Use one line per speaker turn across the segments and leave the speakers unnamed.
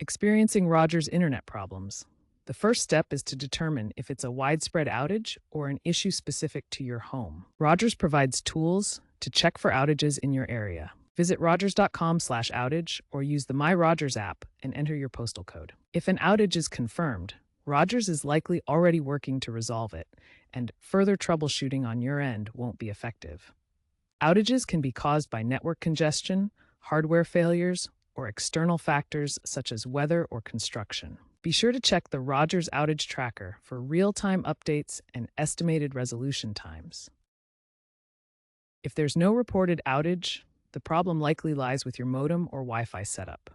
Experiencing Rogers internet problems. The first step is to determine if it's a widespread outage or an issue specific to your home. Rogers provides tools to check for outages in your area. Visit rogers.com/outage or use the My Rogers app and enter your postal code. If an outage is confirmed, Rogers is likely already working to resolve it, and further troubleshooting on your end won't be effective. Outages can be caused by network congestion, hardware failures, or external factors such as weather or construction. Be sure to check the Rogers Outage Tracker for real-time updates and estimated resolution times. If there's no reported outage, the problem likely lies with your modem or Wi-Fi setup.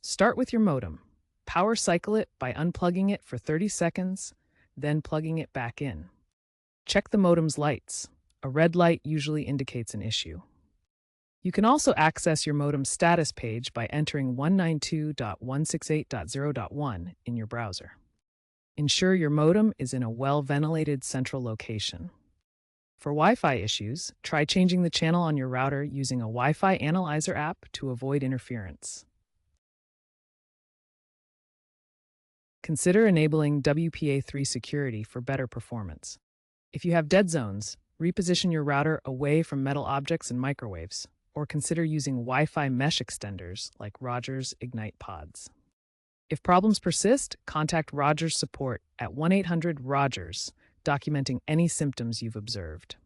Start with your modem. Power cycle it by unplugging it for 30 seconds, then plugging it back in. Check the modem's lights. A red light usually indicates an issue. You can also access your modem's status page by entering 192.168.0.1 in your browser. Ensure your modem is in a well-ventilated central location. For Wi-Fi issues, try changing the channel on your router using a Wi-Fi Analyzer app to avoid interference. Consider enabling WPA3 security for better performance. If you have dead zones, reposition your router away from metal objects and microwaves, or consider using Wi-Fi mesh extenders like Rogers Ignite pods. If problems persist, contact Rogers support at 1-800-ROGERS, documenting any symptoms you've observed.